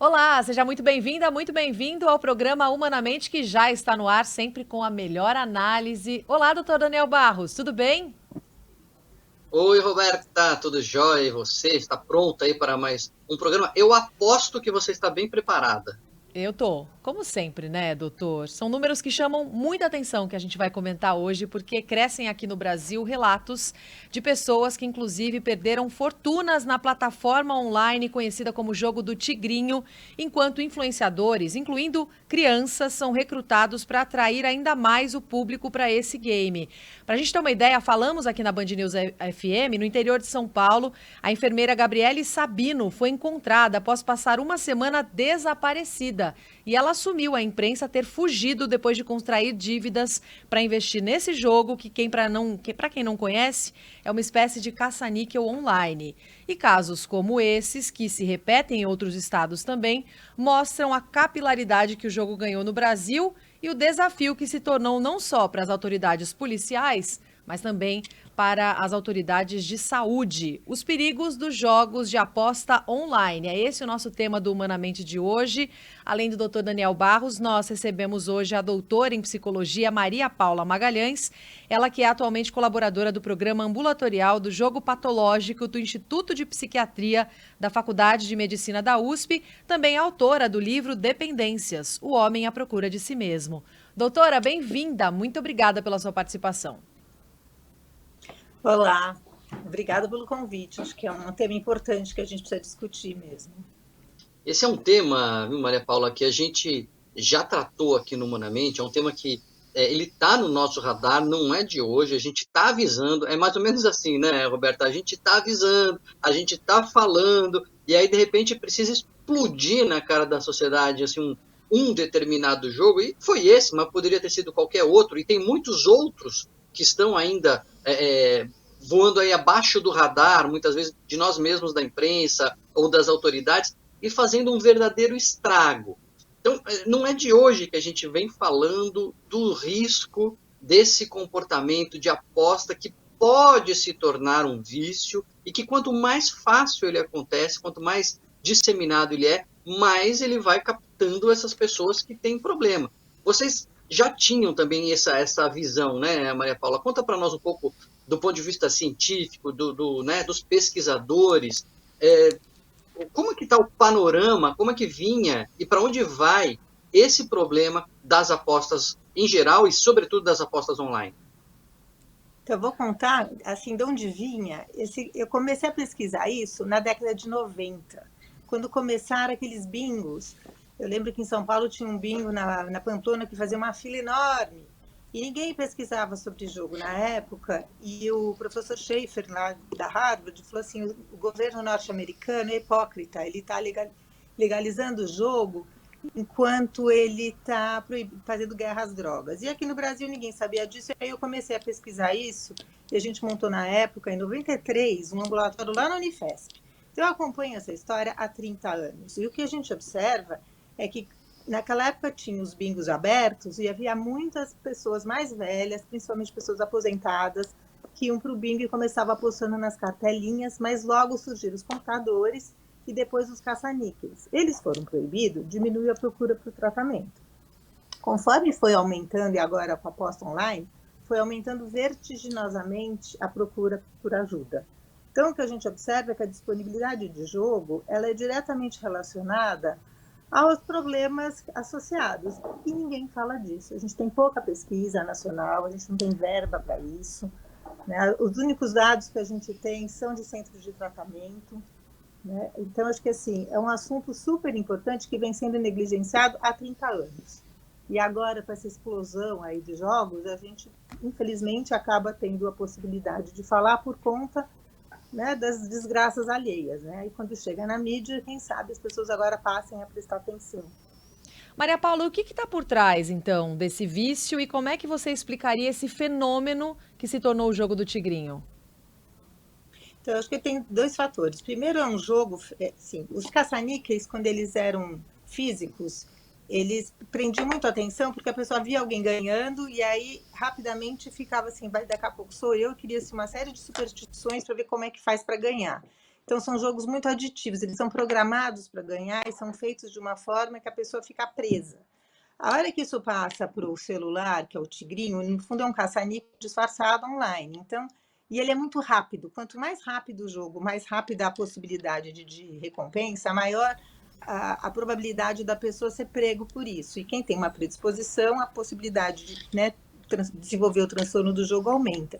Olá, seja muito bem-vinda, muito bem-vindo ao programa Humanamente, que já está no ar, sempre com a melhor análise. Olá, doutor Daniel Barros, tudo bem? Oi, Roberta, tudo jóia? E você está pronta aí para mais um programa? Eu aposto que você está bem preparada. Eu tô, como sempre, né, doutor? São números que chamam muita atenção que a gente vai comentar hoje, porque crescem aqui no Brasil relatos de pessoas que, inclusive, perderam fortunas na plataforma online conhecida como Jogo do Tigrinho, enquanto influenciadores, incluindo crianças, são recrutados para atrair ainda mais o público para esse game. Para a gente ter uma ideia, falamos aqui na Band News FM, no interior de São Paulo, a enfermeira Gabriele Sabino foi encontrada após passar uma semana desaparecida. E ela assumiu à imprensa ter fugido depois de contrair dívidas para investir nesse jogo que para quem não conhece, é uma espécie de caça-níquel online. E casos como esses, que se repetem em outros estados também, mostram a capilaridade que o jogo ganhou no Brasil e o desafio que se tornou não só para as autoridades policiais, mas também para as autoridades de saúde. Os perigos dos jogos de aposta online. É esse o nosso tema do Humanamente de hoje. Além do Dr. Daniel Barros, nós recebemos hoje a doutora em psicologia Maria Paula Magalhães, ela que é atualmente colaboradora do programa ambulatorial do jogo patológico do Instituto de Psiquiatria da Faculdade de Medicina da USP, também autora do livro Dependências, O Homem à Procura de Si Mesmo. Doutora, bem-vinda. Muito obrigada pela sua participação. Olá, obrigada pelo convite. Acho que é um tema importante que a gente precisa discutir mesmo. Esse é um tema, viu, Maria Paula, que a gente já tratou aqui no Humanamente, é um tema que ele está no nosso radar, não é de hoje, a gente está avisando, é mais ou menos assim, né, Roberta? A gente está avisando, a gente está falando, e aí de repente precisa explodir na cara da sociedade assim, um determinado jogo, e foi esse, mas poderia ter sido qualquer outro, e tem muitos outros que estão ainda voando aí abaixo do radar, muitas vezes de nós mesmos da imprensa ou das autoridades, e fazendo um verdadeiro estrago. Então, não é de hoje que a gente vem falando do risco desse comportamento de aposta que pode se tornar um vício e que quanto mais fácil ele acontece, quanto mais disseminado ele é, mais ele vai captando essas pessoas que têm problema. Vocês já tinham também essa visão, né, Maria Paula? Conta para nós um pouco do ponto de vista científico, né, dos pesquisadores, como é que está o panorama, como é que vinha e para onde vai esse problema das apostas em geral e, sobretudo, das apostas online? Então, eu vou contar assim de onde vinha. Eu comecei a pesquisar isso na década de 90, quando começaram aqueles bingos. Eu lembro que em São Paulo tinha um bingo na Pamplona que fazia uma fila enorme. E ninguém pesquisava sobre jogo na época. E o professor Schaefer, lá da Harvard, falou assim: o governo norte-americano é hipócrita, ele está legalizando o jogo enquanto ele está fazendo guerra às drogas. E aqui no Brasil ninguém sabia disso, e aí eu comecei a pesquisar isso, e a gente montou na época, em 93, um ambulatório lá na Unifesp. Então eu acompanho essa história há 30 anos, e o que a gente observa é que naquela época tinha os bingos abertos e havia muitas pessoas mais velhas, principalmente pessoas aposentadas, que iam para o bingo e começavam apostando nas cartelinhas, mas logo surgiram os computadores e depois os caça-níqueis. Eles foram proibidos, diminuiu a procura para o tratamento. Conforme foi aumentando, e agora com a aposta online, foi aumentando vertiginosamente a procura por ajuda. Então, o que a gente observa é que a disponibilidade de jogo ela é diretamente relacionada aos problemas associados. E ninguém fala disso. A gente tem pouca pesquisa nacional, a gente não tem verba para isso. Né? Os únicos dados que a gente tem são de centros de tratamento. Né? Então, acho que assim, é um assunto super importante que vem sendo negligenciado há 30 anos. E agora, com essa explosão aí de jogos, a gente, infelizmente, acaba tendo a possibilidade de falar por conta, né, das desgraças alheias. Né? E quando chega na mídia, quem sabe as pessoas agora passem a prestar atenção. Maria Paula, o que está por trás, então, desse vício e como é que você explicaria esse fenômeno que se tornou o jogo do tigrinho? Então, acho que tem dois fatores. Primeiro, é um jogo, sim, os caça-níqueis, quando eles eram físicos, eles prendiam muito a atenção porque a pessoa via alguém ganhando e aí rapidamente ficava assim, vai, daqui a pouco sou eu, cria-se uma série de superstições para ver como é que faz para ganhar. Então, são jogos muito aditivos, eles são programados para ganhar e são feitos de uma forma que a pessoa fica presa. A hora que isso passa para o celular, que é o tigrinho, no fundo é um caça-níquel disfarçado online. Então, e ele é muito rápido. Quanto mais rápido o jogo, mais rápida a possibilidade de recompensa, maior a probabilidade da pessoa ser prego por isso. E quem tem uma predisposição, a possibilidade de, né, desenvolver o transtorno do jogo aumenta.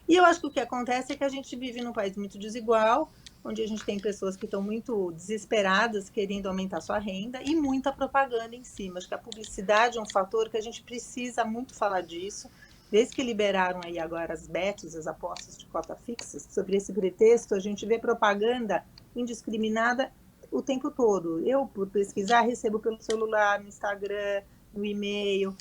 E eu acho que o que acontece é que a gente vive num país muito desigual, onde a gente tem pessoas que estão muito desesperadas, querendo aumentar sua renda, e muita propaganda em cima. Acho que a publicidade é um fator que a gente precisa muito falar disso. Desde que liberaram aí agora as bets, as apostas de cota fixa, sobre esse pretexto, a gente vê propaganda indiscriminada o tempo todo. Eu, por pesquisar, recebo pelo celular, no Instagram, no e-mail.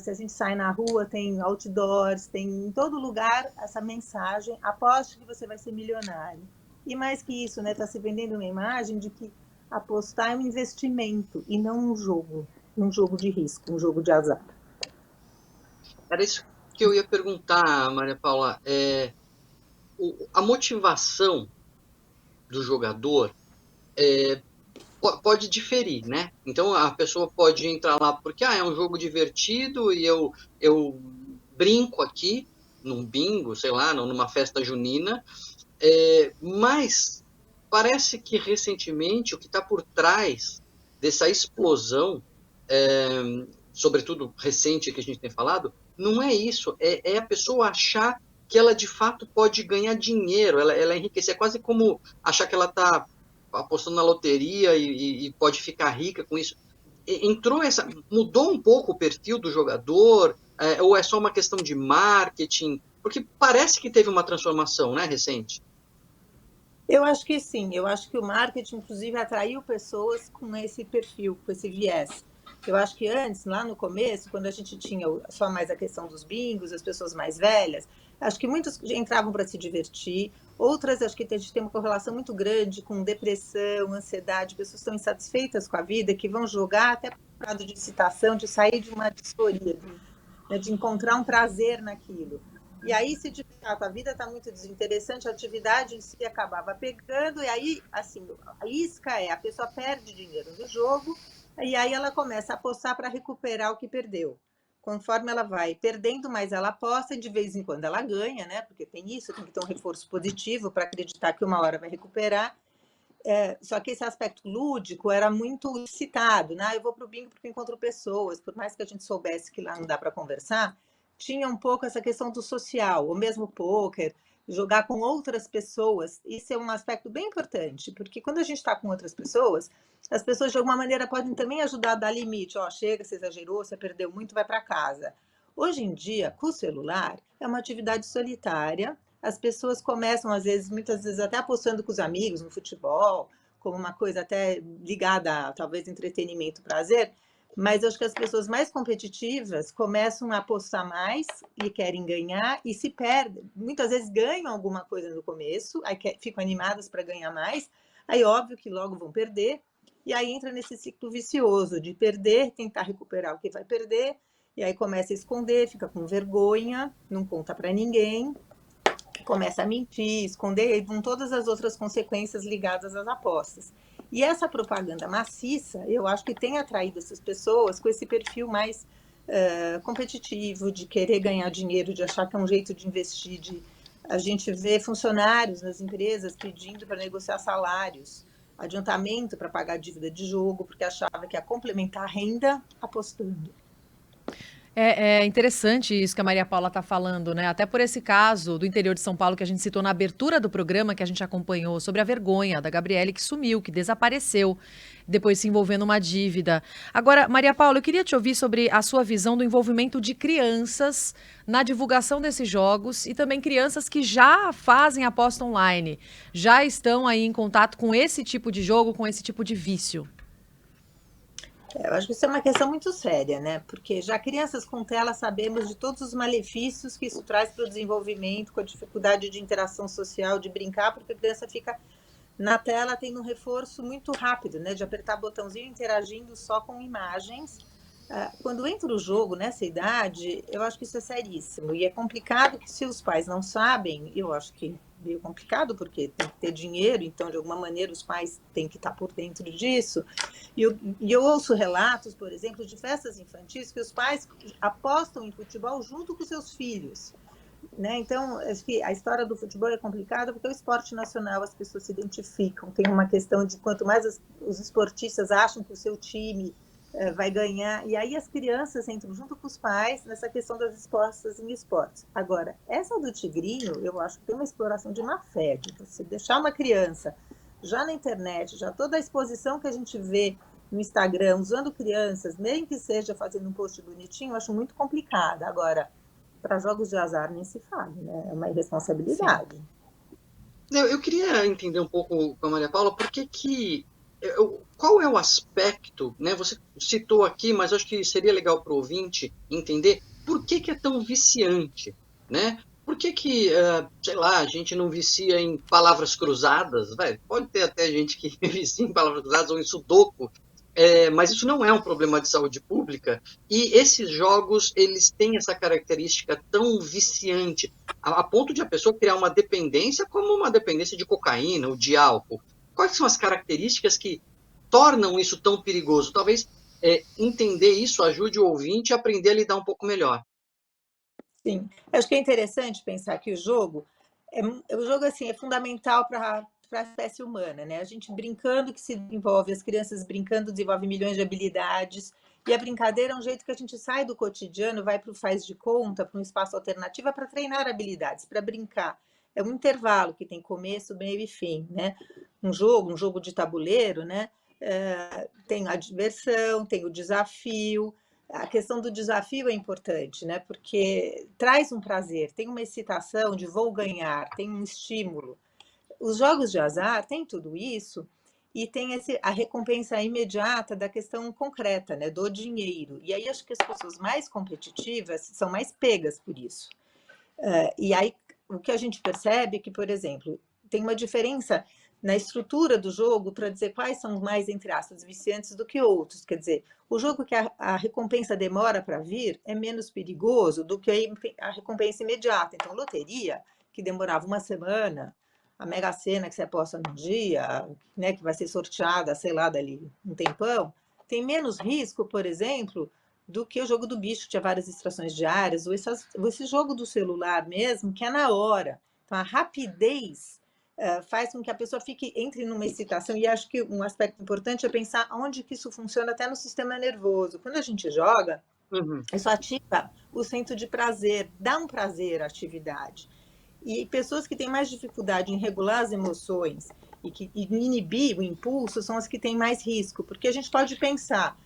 Se a gente sai na rua, tem outdoors, tem em todo lugar essa mensagem: aposte que você vai ser milionário. E mais que isso, né, está se vendendo uma imagem de que apostar é um investimento e não um jogo de risco, um jogo de azar. Era isso que eu ia perguntar, Maria Paula. A motivação do jogador pode diferir, né? Então a pessoa pode entrar lá porque é um jogo divertido e eu brinco aqui num bingo, sei lá, numa festa junina, mas parece que recentemente o que está por trás dessa explosão, sobretudo recente que a gente tem falado, não é isso, é a pessoa achar que ela de fato pode ganhar dinheiro, ela enriquecer, é quase como achar que ela está apostando na loteria e pode ficar rica com isso. Mudou um pouco o perfil do jogador, ou é só uma questão de marketing? Porque parece que teve uma transformação, né, recente. Eu acho que sim, eu acho que o marketing, inclusive, atraiu pessoas com esse perfil, com esse viés. Eu acho que antes, lá no começo, quando a gente tinha só mais a questão dos bingos, as pessoas mais velhas, acho que muitas entravam para se divertir, outras acho que a gente tem uma correlação muito grande com depressão, ansiedade, pessoas estão insatisfeitas com a vida, que vão jogar até por lado de excitação, de sair de uma disforia, de encontrar um prazer naquilo. E aí, se de fato a vida está muito desinteressante, a atividade em si acabava pegando, e aí, assim, a isca a pessoa perde dinheiro no jogo, e aí ela começa a apostar para recuperar o que perdeu. Conforme ela vai perdendo mais, ela aposta, e de vez em quando ela ganha, né? Porque tem isso, tem que ter um reforço positivo para acreditar que uma hora vai recuperar. Só que esse aspecto lúdico era muito excitado, né? Eu vou para o bingo porque encontro pessoas, por mais que a gente soubesse que lá não dá para conversar, tinha um pouco essa questão do social, o mesmo pôquer, jogar com outras pessoas. Isso é um aspecto bem importante, porque quando a gente está com outras pessoas, as pessoas de alguma maneira podem também ajudar a dar limite. Chega, você exagerou, você perdeu muito, vai para casa. Hoje em dia, com o celular, é uma atividade solitária. As pessoas começam, muitas vezes, até apostando com os amigos no futebol, como uma coisa até ligada a talvez entretenimento, prazer, mas eu acho que as pessoas mais competitivas começam a apostar mais e querem ganhar e se perdem. Muitas vezes ganham alguma coisa no começo, aí ficam animadas para ganhar mais, aí óbvio que logo vão perder, e aí entra nesse ciclo vicioso de perder, tentar recuperar o que vai perder, e aí começa a esconder, fica com vergonha, não conta para ninguém, começa a mentir, esconder, e vão todas as outras consequências ligadas às apostas. E essa propaganda maciça, eu acho que tem atraído essas pessoas com esse perfil mais competitivo, de querer ganhar dinheiro, de achar que é um jeito de investir. A gente vê funcionários nas empresas pedindo para negociar salários, adiantamento para pagar dívida de jogo, porque achava que ia complementar a renda apostando. É interessante isso que a Maria Paula está falando, né? Até por esse caso do interior de São Paulo que a gente citou na abertura do programa, que a gente acompanhou, sobre a vergonha da Gabriele, que sumiu, que desapareceu, depois se envolvendo numa dívida. Agora, Maria Paula, eu queria te ouvir sobre a sua visão do envolvimento de crianças na divulgação desses jogos e também crianças que já fazem aposta online, já estão aí em contato com esse tipo de jogo, com esse tipo de vício. Eu acho que isso é uma questão muito séria, né? Porque já crianças com tela sabemos de todos os malefícios que isso traz para o desenvolvimento, com a dificuldade de interação social, de brincar, porque a criança fica na tela tendo um reforço muito rápido, né? De apertar botãozinho interagindo só com imagens. Quando entra o jogo nessa idade, eu acho que isso é seríssimo. E é complicado que se os pais não sabem, eu acho que meio complicado, porque tem que ter dinheiro, então, de alguma maneira, os pais têm que estar por dentro disso. E eu ouço relatos, por exemplo, de festas infantis que os pais apostam em futebol junto com seus filhos. Né? Então, acho que a história do futebol é complicada porque é o esporte nacional, as pessoas se identificam. Tem uma questão de quanto mais os esportistas acham que o seu time vai ganhar, e aí as crianças entram junto com os pais nessa questão das expostas em esportes. Agora, essa do tigrinho, eu acho que tem uma exploração de má fé, de você deixar uma criança já na internet, já toda a exposição que a gente vê no Instagram, usando crianças, nem que seja fazendo um post bonitinho, eu acho muito complicada. Agora, para jogos de azar nem se fala, né? É uma irresponsabilidade. Sim. Eu queria entender um pouco com a Maria Paula, qual é o aspecto, né? Você citou aqui, mas acho que seria legal para o ouvinte entender por que é tão viciante, né? Por que, sei lá, a gente não vicia em palavras cruzadas? Pode ter até gente que vicia em palavras cruzadas ou em sudoku, mas isso não é um problema de saúde pública. E esses jogos, eles têm essa característica tão viciante, a ponto de a pessoa criar uma dependência, como uma dependência de cocaína ou de álcool. Quais são as características que tornam isso tão perigoso? Talvez entender isso ajude o ouvinte a aprender a lidar um pouco melhor. Sim, acho que é interessante pensar que o jogo assim, é fundamental para a espécie humana, né? A gente brincando que se desenvolve, as crianças brincando desenvolvem milhões de habilidades, e a brincadeira é um jeito que a gente sai do cotidiano, vai para o faz de conta, para um espaço alternativo, para treinar habilidades, para brincar. É um intervalo que tem começo, meio e fim, né? Um jogo de tabuleiro, né? Tem a diversão, tem o desafio. A questão do desafio é importante, né? Porque traz um prazer, tem uma excitação de vou ganhar, tem um estímulo. Os jogos de azar têm tudo isso e tem a recompensa imediata da questão concreta, né? Do dinheiro. E aí acho que as pessoas mais competitivas são mais pegas por isso. E aí o que a gente percebe é que, por exemplo, tem uma diferença na estrutura do jogo para dizer quais são mais, entre aspas, viciantes do que outros. Quer dizer, o jogo que a recompensa demora para vir é menos perigoso do que a recompensa imediata. Então, loteria, que demorava uma semana, a Mega Sena que você aposta num dia, né, que vai ser sorteada, sei lá, dali um tempão, tem menos risco, por exemplo, do que o jogo do bicho, que tinha várias extrações diárias, ou esse jogo do celular mesmo, que é na hora. Então, a rapidez faz com que a pessoa entre numa excitação, e acho que um aspecto importante é pensar onde que isso funciona até no sistema nervoso. Quando a gente joga, isso ativa o centro de prazer, dá um prazer à atividade. E pessoas que têm mais dificuldade em regular as emoções e inibir o impulso são as que têm mais risco, porque a gente pode pensar,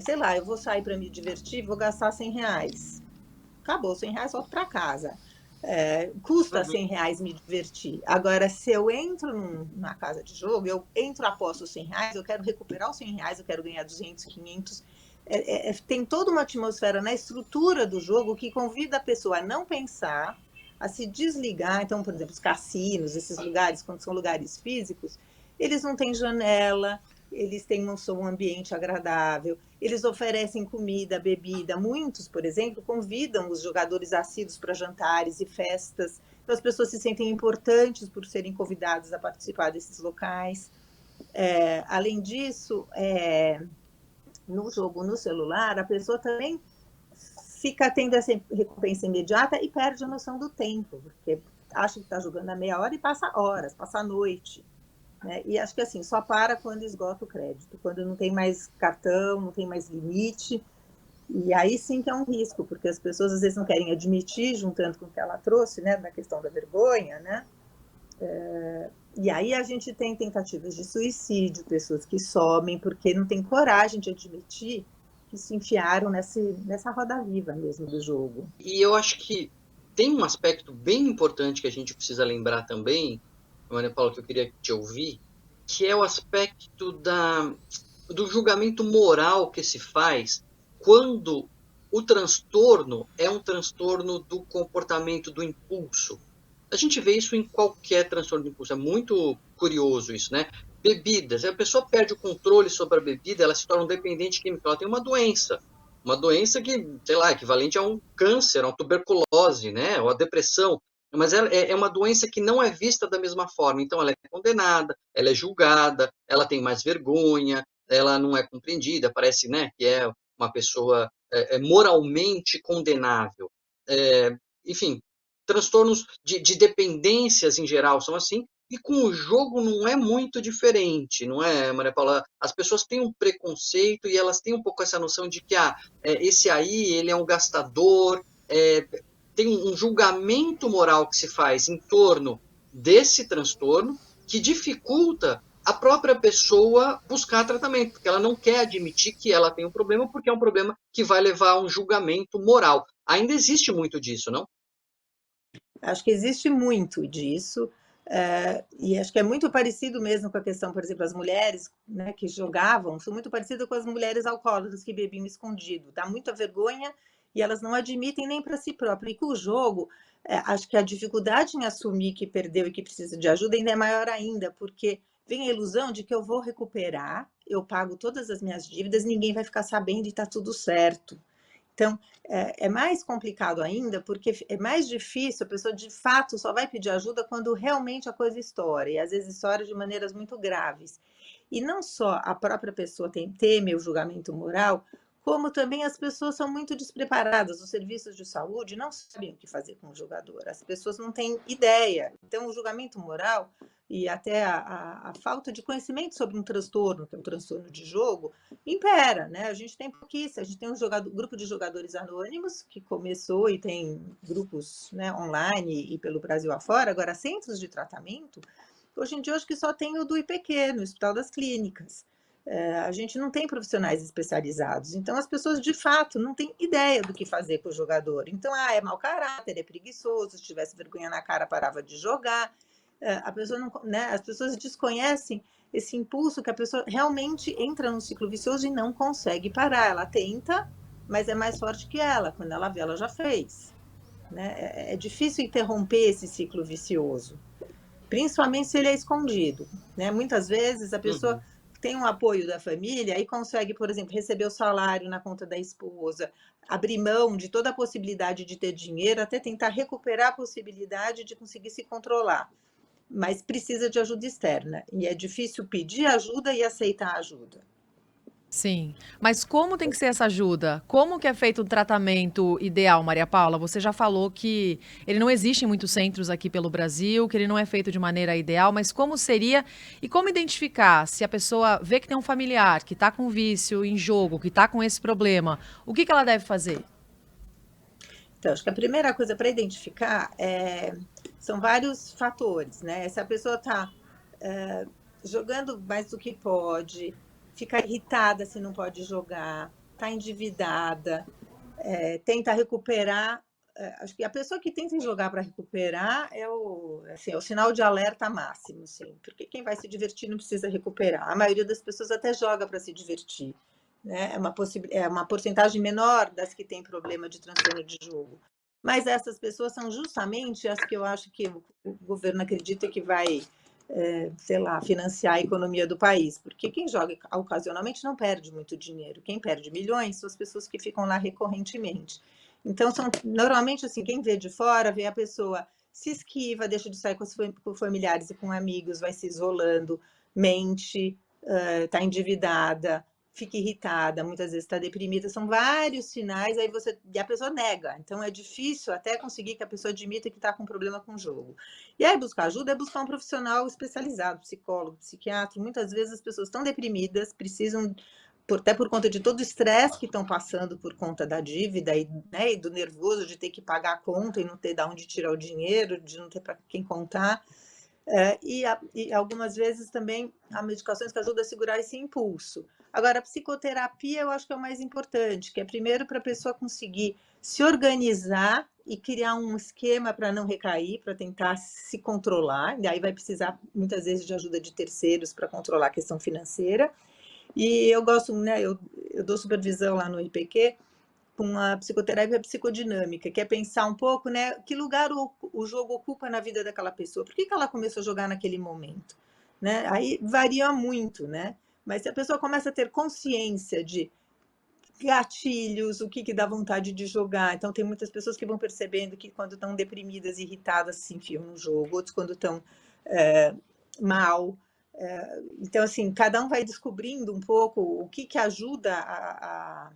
sei lá, eu vou sair para me divertir, vou gastar R$100. Acabou, R$100, volto para casa. Custa R$100 me divertir. Agora, se eu entro numa casa de jogo, eu entro, aposto R$100, eu quero recuperar os R$100, eu quero ganhar 200, 500. Tem toda uma atmosfera na estrutura do jogo que convida a pessoa a não pensar, a se desligar. Então, por exemplo, os cassinos, esses lugares, quando são lugares físicos, eles não têm janela, eles têm um ambiente agradável, eles oferecem comida, bebida. Muitos, por exemplo, convidam os jogadores assíduos para jantares e festas. Então, as pessoas se sentem importantes por serem convidadas a participar desses locais. Além disso, no jogo no celular, a pessoa também fica tendo essa recompensa imediata e perde a noção do tempo, porque acha que está jogando a meia hora e passa horas, passa a noite. Né? E acho que assim, só para quando esgota o crédito, quando não tem mais cartão, não tem mais limite. E aí sim que é um risco, porque as pessoas às vezes não querem admitir, juntando com o que ela trouxe, né, na questão da vergonha, né? E aí a gente tem tentativas de suicídio, pessoas que somem porque não tem coragem de admitir que se enfiaram nessa roda viva mesmo do jogo. E eu acho que tem um aspecto bem importante que a gente precisa lembrar também, Maria Paula, que eu queria te ouvir, que é o aspecto do julgamento moral que se faz quando o transtorno é um transtorno do comportamento do impulso. A gente vê isso em qualquer transtorno do impulso, é muito curioso isso, né? Bebidas, a pessoa perde o controle sobre a bebida, ela se torna um dependente químico, ela tem uma doença que, sei lá, equivalente a um câncer, a uma tuberculose, né? Ou a depressão. mas ela é uma doença que não é vista da mesma forma. Então, ela é condenada, ela é julgada, ela tem mais vergonha, ela não é compreendida, parece, né, que é uma pessoa moralmente condenável. É, enfim, transtornos de dependências em geral são assim, e com o jogo não é muito diferente, não é, Maria Paula? As pessoas têm um preconceito e elas têm um pouco essa noção de que esse aí ele é um gastador, tem um julgamento moral que se faz em torno desse transtorno que dificulta a própria pessoa buscar tratamento, porque ela não quer admitir que ela tem um problema, porque é um problema que vai levar a um julgamento moral. Ainda existe muito disso, não? Acho que existe muito disso, e acho que é muito parecido mesmo com a questão, por exemplo, as mulheres, né, que jogavam, são muito parecidas com as mulheres alcoólatras que bebiam escondido. Dá muita vergonha e elas não admitem nem para si próprias. E com o jogo, acho que a dificuldade em assumir que perdeu e que precisa de ajuda ainda é maior ainda, porque vem a ilusão de que eu vou recuperar, eu pago todas as minhas dívidas, ninguém vai ficar sabendo e está tudo certo. Então, é mais complicado ainda, porque é mais difícil, a pessoa de fato só vai pedir ajuda quando realmente a coisa estoura, e às vezes estoura de maneiras muito graves. E não só a própria pessoa teme o julgamento moral, como também as pessoas são muito despreparadas. Os serviços de saúde não sabem o que fazer com o jogador, as pessoas não têm ideia. Então, o julgamento moral e até a falta de conhecimento sobre um transtorno, que é o transtorno de jogo, impera, né? A gente tem pouquíssimo, a gente tem grupo de jogadores anônimos que começou e tem grupos, né, online e pelo Brasil afora, agora centros de tratamento, hoje em dia acho que só tem o do IPQ, no Hospital das Clínicas. A gente não tem profissionais especializados, então as pessoas de fato não têm ideia do que fazer com o jogador. Então, é mau caráter, é preguiçoso, se tivesse vergonha na cara parava de jogar. A pessoa não, né, as pessoas desconhecem esse impulso que a pessoa realmente entra num ciclo vicioso e não consegue parar. Ela tenta, mas é mais forte que ela. Quando ela vê, ela já fez. Né? É difícil interromper esse ciclo vicioso, principalmente se ele é escondido. Né? Muitas vezes a pessoa tem um apoio da família e consegue, por exemplo, receber o salário na conta da esposa, abrir mão de toda a possibilidade de ter dinheiro, até tentar recuperar a possibilidade de conseguir se controlar, mas precisa de ajuda externa. E é difícil pedir ajuda e aceitar ajuda. Sim, mas como tem que ser essa ajuda? Como que é feito o tratamento ideal, Maria Paula? Você já falou que ele não existe em muitos centros aqui pelo Brasil, que ele não é feito de maneira ideal, mas como seria e como identificar se a pessoa vê que tem um familiar que está com vício em jogo, que está com esse problema, o que ela deve fazer? Então, acho que a primeira coisa para identificar são vários fatores, né? Se a pessoa está jogando mais do que pode, fica irritada se não pode jogar, está endividada, tenta recuperar. Acho que a pessoa que tenta jogar para recuperar é o sinal de alerta máximo, sim, porque quem vai se divertir não precisa recuperar. A maioria das pessoas até joga para se divertir. Né? É uma porcentagem menor das que têm problema de transtorno de jogo. Mas essas pessoas são justamente as que eu acho que o governo acredita que vai, sei lá, financiar a economia do país. Porque quem joga ocasionalmente não perde muito dinheiro. Quem perde milhões são as pessoas que ficam lá recorrentemente. Então, normalmente, assim, quem vê de fora, vê a pessoa se esquiva, deixa de sair com familiares e com amigos, vai se isolando, mente, está endividada, fica irritada, muitas vezes está deprimida, são vários sinais, e a pessoa nega. Então é difícil até conseguir que a pessoa admita que está com problema com o jogo. E aí buscar ajuda é buscar um profissional especializado, psicólogo, psiquiatra. Muitas vezes as pessoas estão deprimidas, precisam, até por conta de todo o estresse que estão passando por conta da dívida e do nervoso de ter que pagar a conta e não ter de onde tirar o dinheiro, de não ter para quem contar. E algumas vezes também há medicações que ajudam a segurar esse impulso. Agora, a psicoterapia eu acho que é o mais importante, que é primeiro para a pessoa conseguir se organizar e criar um esquema para não recair, para tentar se controlar, e aí vai precisar muitas vezes de ajuda de terceiros para controlar a questão financeira. E eu gosto, né, eu dou supervisão lá no IPQ, com a psicoterapia psicodinâmica, que é pensar um pouco, né, que lugar o jogo ocupa na vida daquela pessoa, por que ela começou a jogar naquele momento, né? Aí varia muito, né? Mas se a pessoa começa a ter consciência de gatilhos, o que dá vontade de jogar. Então, tem muitas pessoas que vão percebendo que quando estão deprimidas, irritadas, se enfiam no jogo, outros quando estão mal. Então, assim, cada um vai descobrindo um pouco o que ajuda a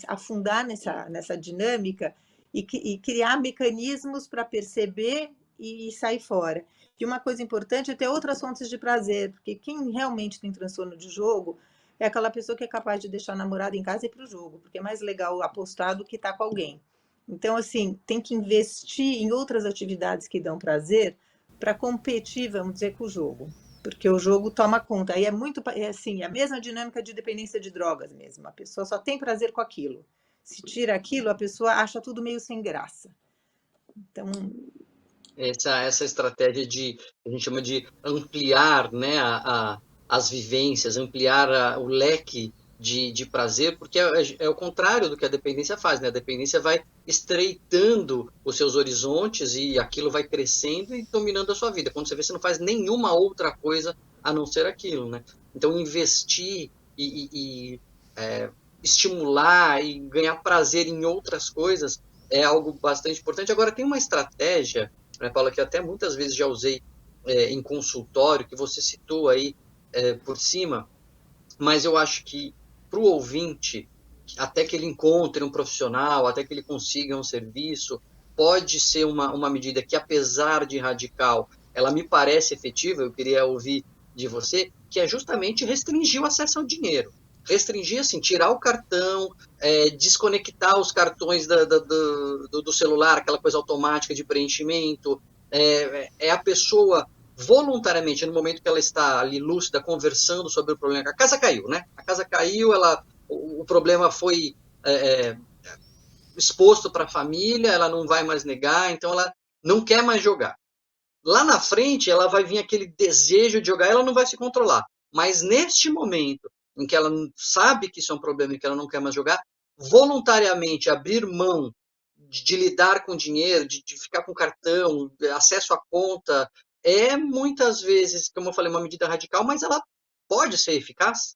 afundar nessa dinâmica e criar mecanismos para perceber e sair fora. E uma coisa importante é ter outras fontes de prazer, porque quem realmente tem transtorno de jogo é aquela pessoa que é capaz de deixar a namorada em casa e ir para o jogo, porque é mais legal apostar do que estar com alguém. Então, assim, tem que investir em outras atividades que dão prazer para competir, vamos dizer, com o jogo. Porque o jogo toma conta. Aí assim, a mesma dinâmica de dependência de drogas mesmo. A pessoa só tem prazer com aquilo. Se tira aquilo, a pessoa acha tudo meio sem graça. Então, essa estratégia a gente chama de ampliar, né, as vivências, ampliar o leque de prazer, porque é o contrário do que a dependência faz, né? A dependência vai estreitando os seus horizontes e aquilo vai crescendo e dominando a sua vida. Quando você vê, você não faz nenhuma outra coisa a não ser aquilo, né? Então, investir e estimular e ganhar prazer em outras coisas é algo bastante importante. Agora, tem uma estratégia, né, Paula, que até muitas vezes já usei em consultório, que você citou aí por cima, mas eu acho que para o ouvinte, até que ele encontre um profissional, até que ele consiga um serviço, pode ser uma medida que, apesar de radical, ela me parece efetiva, eu queria ouvir de você, que é justamente restringir o acesso ao dinheiro. Restringir, assim, tirar o cartão, desconectar os cartões do celular, aquela coisa automática de preenchimento, a pessoa voluntariamente, no momento que ela está ali lúcida, conversando sobre o problema. A casa caiu, né? A casa caiu, o problema foi exposto para a família, ela não vai mais negar, então ela não quer mais jogar. Lá na frente, ela vai vir aquele desejo de jogar, ela não vai se controlar. Mas neste momento, em que ela sabe que isso é um problema e que ela não quer mais jogar, voluntariamente abrir mão de lidar com dinheiro, de ficar com cartão, acesso à conta, é muitas vezes, como eu falei, uma medida radical, mas ela pode ser eficaz?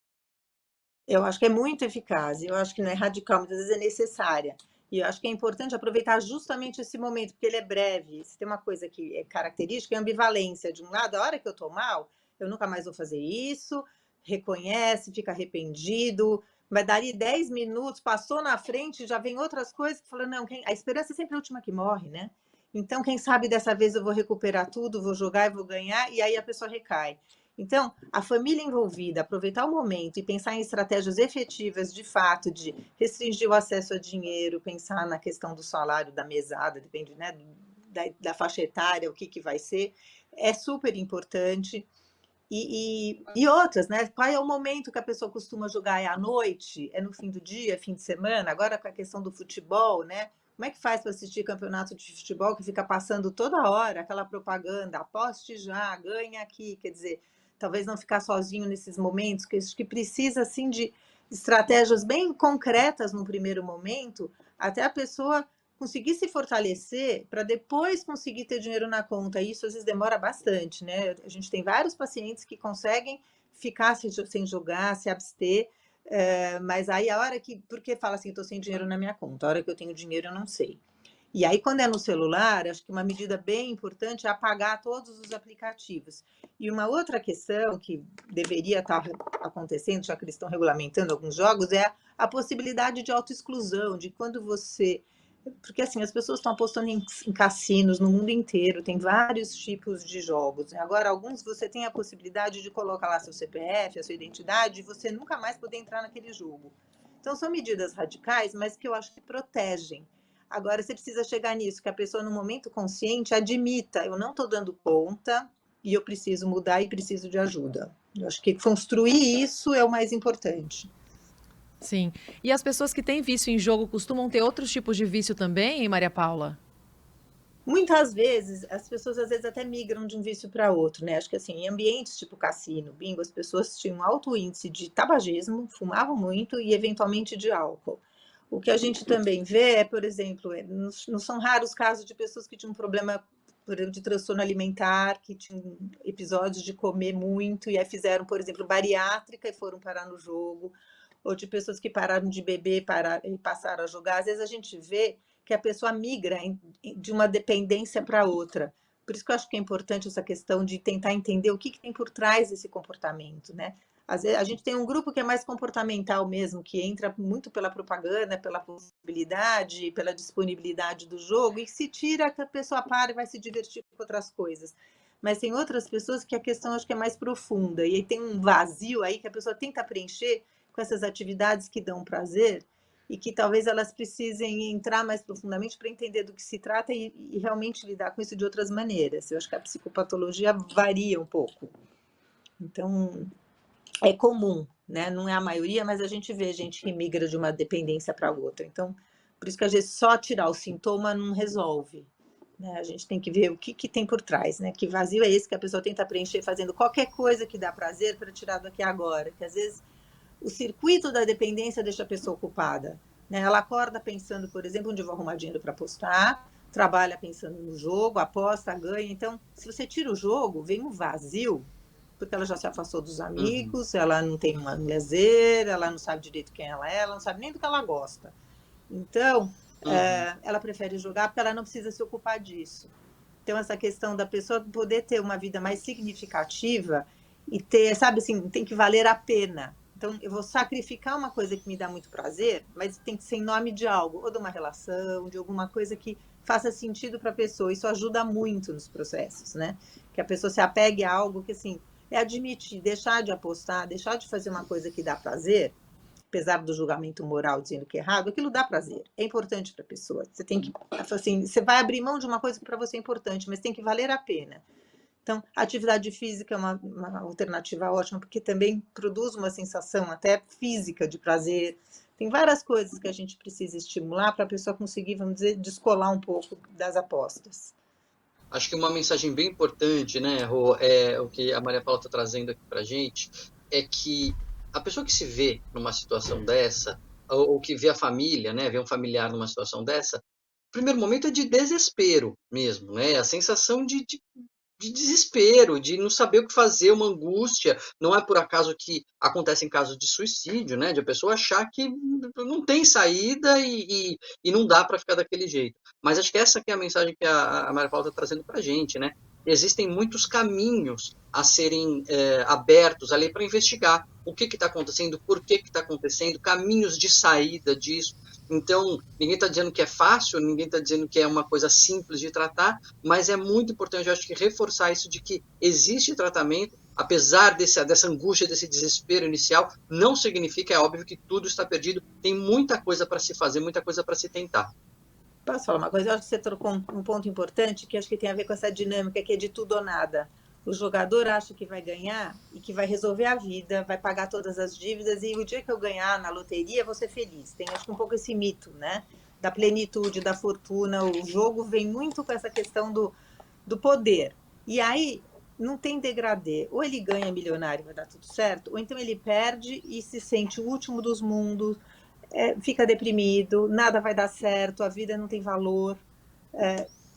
eu acho que é muito eficaz. Eu acho que não é radical, muitas vezes é necessária. E eu acho que é importante aproveitar justamente esse momento, porque ele é breve. Se tem uma coisa que é característica, é a ambivalência. De um lado, a hora que eu estou mal, eu nunca mais vou fazer isso, reconhece, fica arrependido, mas dali 10 minutos, passou na frente, já vem outras coisas que falam, não, a esperança é sempre a última que morre, né? Então, quem sabe dessa vez eu vou recuperar tudo, vou jogar e vou ganhar, e aí a pessoa recai. Então, a família envolvida, aproveitar o momento e pensar em estratégias efetivas, de fato, de restringir o acesso a dinheiro, pensar na questão do salário, da mesada, depende, né, da faixa etária, o que vai ser, é super importante. E outras, né? Qual é o momento que a pessoa costuma jogar? É à noite? É no fim do dia, fim de semana? Agora com a questão do futebol, né? Como é que faz para assistir campeonato de futebol que fica passando toda hora aquela propaganda, aposte já, ganha aqui, quer dizer, talvez não ficar sozinho nesses momentos, que acho que precisa assim de estratégias bem concretas no primeiro momento, até a pessoa conseguir se fortalecer para depois conseguir ter dinheiro na conta. Isso às vezes demora bastante, né? A gente tem vários pacientes que conseguem ficar sem jogar, se abster, mas aí a hora que, porque fala assim, estou sem dinheiro na minha conta, a hora que eu tenho dinheiro eu não sei. E aí, quando é no celular, acho que uma medida bem importante é apagar todos os aplicativos. E uma outra questão que deveria estar acontecendo, já que eles estão regulamentando alguns jogos, é a possibilidade de autoexclusão, de quando você. Porque assim, as pessoas estão apostando em cassinos no mundo inteiro, tem vários tipos de jogos. Agora, alguns você tem a possibilidade de colocar lá seu CPF, a sua identidade, e você nunca mais poder entrar naquele jogo. Então, são medidas radicais, mas que eu acho que protegem. Agora, você precisa chegar nisso, que a pessoa, no momento consciente, admita: eu não estou dando conta e eu preciso mudar e preciso de ajuda. Eu acho que construir isso é o mais importante. Sim. E as pessoas que têm vício em jogo costumam ter outros tipos de vício também, Maria Paula? Muitas vezes, as pessoas às vezes até migram de um vício para outro, né? Acho que assim, em ambientes tipo cassino, bingo, as pessoas tinham um alto índice de tabagismo, fumavam muito e eventualmente de álcool. O que a gente também vê é, por exemplo, não são raros casos de pessoas que tinham um problema, por exemplo, de transtorno alimentar, que tinham episódios de comer muito e aí fizeram, por exemplo, bariátrica e foram parar no jogo. ou de pessoas que pararam de beber e passaram a jogar. Às vezes a gente vê que a pessoa migra de uma dependência para outra. Por isso que eu acho que é importante essa questão de tentar entender o que tem por trás desse comportamento, né? Às vezes, a gente tem um grupo que é mais comportamental mesmo, que entra muito pela propaganda, pela possibilidade, pela disponibilidade do jogo, e se tira que a pessoa para e vai se divertir com outras coisas. Mas tem outras pessoas que a questão acho que é mais profunda, e aí tem um vazio aí que a pessoa tenta preencher com essas atividades que dão prazer, e que talvez elas precisem entrar mais profundamente para entender do que se trata e realmente lidar com isso de outras maneiras. Eu acho que a psicopatologia varia um pouco. Então, é comum, né? Não é a maioria, mas a gente vê gente que migra de uma dependência para outra. Então, por isso que às vezes só tirar o sintoma não resolve. Né? A gente tem que ver o que tem por trás, né? Que vazio é esse que a pessoa tenta preencher fazendo qualquer coisa que dá prazer para tirar do aqui e agora. Que às vezes o circuito da dependência deixa a pessoa ocupada. Né? Ela acorda pensando, por exemplo, onde eu vou arrumar dinheiro para apostar, trabalha pensando no jogo, aposta, ganha. Então, se você tira o jogo, vem um vazio, porque ela já se afastou dos amigos, ela não tem um lazer, ela não sabe direito quem ela é, ela não sabe nem do que ela gosta. Então, ela prefere jogar porque ela não precisa se ocupar disso. Então, essa questão da pessoa poder ter uma vida mais significativa e ter, sabe assim, tem que valer a pena. Então, eu vou sacrificar uma coisa que me dá muito prazer, mas tem que ser em nome de algo, ou de uma relação, de alguma coisa que faça sentido para a pessoa. Isso ajuda muito nos processos, né? Que a pessoa se apegue a algo que, assim, é admitir, deixar de apostar, deixar de fazer uma coisa que dá prazer, apesar do julgamento moral dizendo que é errado, aquilo dá prazer, é importante para a pessoa. Você tem que, assim, você vai abrir mão de uma coisa que para você é importante, mas tem que valer a pena. Então, a atividade física é uma alternativa ótima, porque também produz uma sensação até física de prazer. Tem várias coisas que a gente precisa estimular para a pessoa conseguir, vamos dizer, descolar um pouco das apostas. Acho que uma mensagem bem importante, né, Rô, é o que a Maria Paula está trazendo aqui para a gente, é que a pessoa que se vê numa situação dessa, ou que vê a família, né, vê um familiar numa situação dessa, o primeiro momento é de desespero mesmo, né, a sensação de desespero, de não saber o que fazer, uma angústia. Não é por acaso que acontece em casos de suicídio, né? De a pessoa achar que não tem saída e não dá para ficar daquele jeito. Mas acho que essa que é a mensagem que a Maria Paula está trazendo para a gente, né? Existem muitos caminhos a serem abertos ali para investigar o que está acontecendo, por que está acontecendo, caminhos de saída disso. Então, ninguém está dizendo que é fácil, ninguém está dizendo que é uma coisa simples de tratar, mas é muito importante, eu acho que, reforçar isso de que existe tratamento, apesar dessa angústia, desse desespero inicial, não significa, é óbvio, que tudo está perdido, tem muita coisa para se fazer, muita coisa para se tentar. Posso falar uma coisa? Eu acho que você trocou um ponto importante, que acho que tem a ver com essa dinâmica que é de tudo ou nada. O jogador acha que vai ganhar e que vai resolver a vida, vai pagar todas as dívidas e o dia que eu ganhar na loteria, eu vou ser feliz. Tem, acho que, um pouco esse mito, né? Da plenitude, da fortuna. O jogo vem muito com essa questão do poder. E aí, não tem degradê. Ou ele ganha milionário e vai dar tudo certo, ou então ele perde e se sente o último dos mundos, fica deprimido, nada vai dar certo, a vida não tem valor.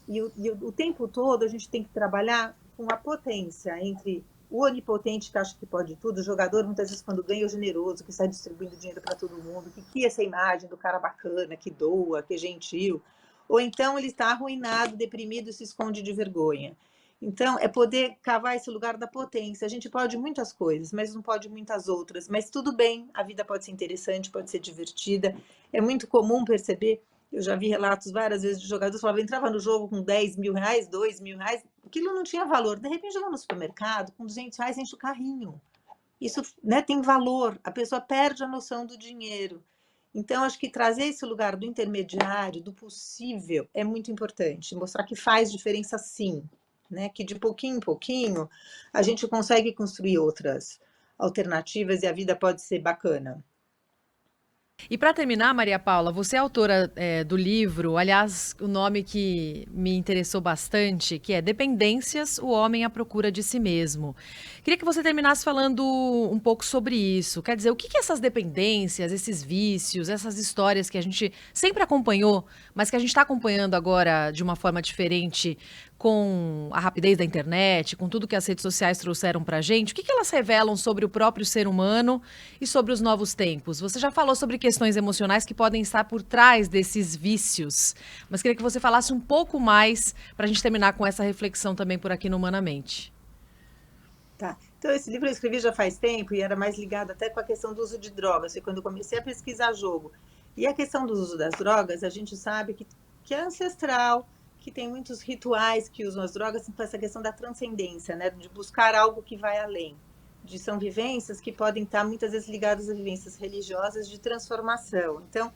E o tempo todo a gente tem que trabalhar com a potência entre o onipotente que acha que pode tudo, o jogador muitas vezes quando ganha é o generoso, que sai distribuindo dinheiro para todo mundo, que cria essa imagem do cara bacana, que doa, que é gentil, ou então ele está arruinado, deprimido e se esconde de vergonha. Então, é poder cavar esse lugar da potência. A gente pode muitas coisas, mas não pode muitas outras. Mas tudo bem, a vida pode ser interessante, pode ser divertida. É muito comum perceber, eu já vi relatos várias vezes de jogadores que falavam, entrava no jogo com 10 mil reais, 2 mil reais, aquilo não tinha valor. De repente, chegou no supermercado, com 200 reais, enche o carrinho. Isso, né, tem valor. A pessoa perde a noção do dinheiro. Então, acho que trazer esse lugar do intermediário, do possível, é muito importante. Mostrar que faz diferença, sim. Né? Que de pouquinho em pouquinho a gente consegue construir outras alternativas e a vida pode ser bacana. E para terminar, Maria Paula, você é autora do livro, aliás, o nome que me interessou bastante, que é Dependências, o Homem à Procura de Si Mesmo. Queria que você terminasse falando um pouco sobre isso. Quer dizer, o que essas dependências, esses vícios, essas histórias que a gente sempre acompanhou, mas que a gente está acompanhando agora de uma forma diferente, com a rapidez da internet, com tudo que as redes sociais trouxeram para a gente, o que elas revelam sobre o próprio ser humano e sobre os novos tempos? Você já falou sobre questões emocionais que podem estar por trás desses vícios, mas queria que você falasse um pouco mais para a gente terminar com essa reflexão também por aqui no Humanamente. Tá. Então, esse livro eu escrevi já faz tempo e era mais ligado até com a questão do uso de drogas. Foi quando eu comecei a pesquisar jogo. E a questão do uso das drogas, a gente sabe que é ancestral, que tem muitos rituais que usam as drogas com essa questão da transcendência, né? De buscar algo que vai além. São vivências que podem estar muitas vezes ligadas a vivências religiosas de transformação. Então,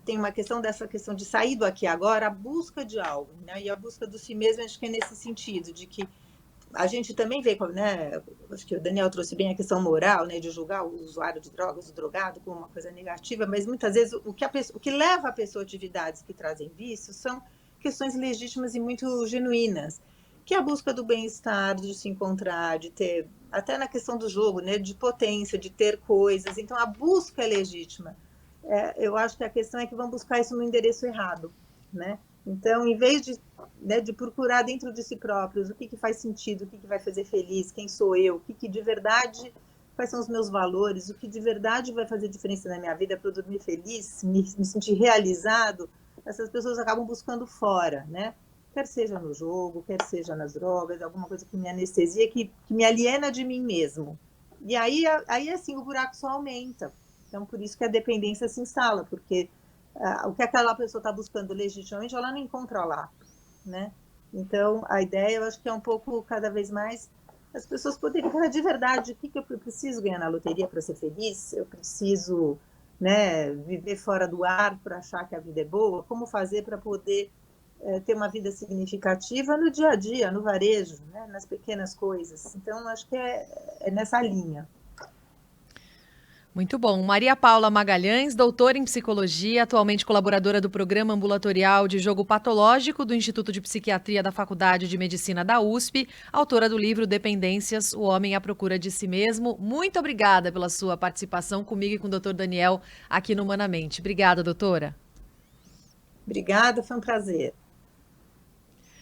tem uma questão dessa questão de sair do aqui e agora, a busca de algo, né? E a busca do si mesmo, acho que é nesse sentido, de que a gente também vê, né, acho que o Daniel trouxe bem a questão moral, né, de julgar o usuário de drogas, o drogado, como uma coisa negativa, mas muitas vezes o que leva a pessoa a atividades que trazem vícios são questões legítimas e muito genuínas, que é a busca do bem-estar, de se encontrar, de ter, até na questão do jogo, né, de potência, de ter coisas. Então, a busca é legítima. Eu acho que a questão é que vão buscar isso no endereço errado, né? Então, em vez de procurar dentro de si próprios o que faz sentido, o que vai fazer feliz, quem sou eu, o que de verdade, quais são os meus valores, o que de verdade vai fazer diferença na minha vida para eu dormir feliz, me sentir realizado, essas pessoas acabam buscando fora, né? Quer seja no jogo, quer seja nas drogas, alguma coisa que me anestesia, que me aliena de mim mesmo. E aí assim, o buraco só aumenta. Então, por isso que a dependência se instala, porque o que aquela pessoa está buscando legitimamente, ela não encontra lá, né? Então, a ideia, eu acho que é um pouco, cada vez mais, as pessoas poderem falar de verdade, o que eu preciso ganhar na loteria para ser feliz? Eu preciso, né, viver fora do ar para achar que a vida é boa? Como fazer para poder ter uma vida significativa no dia a dia, no varejo, né, nas pequenas coisas? Então, acho que é nessa linha. Muito bom. Maria Paula Magalhães, doutora em psicologia, atualmente colaboradora do Programa Ambulatorial de Jogo Patológico do Instituto de Psiquiatria da Faculdade de Medicina da USP, autora do livro Dependências, O Homem à Procura de Si Mesmo. Muito obrigada pela sua participação comigo e com o Dr. Daniel aqui no Humanamente. Obrigada, doutora. Obrigada, foi um prazer.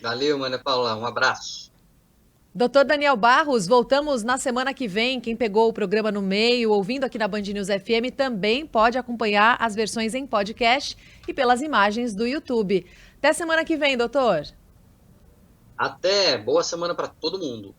Valeu, Maria Paula, um abraço. Doutor Daniel Barros, voltamos na semana que vem. Quem pegou o programa no meio, ouvindo aqui na Band News FM, também pode acompanhar as versões em podcast e pelas imagens do YouTube. Até semana que vem, doutor. Até, boa semana para todo mundo.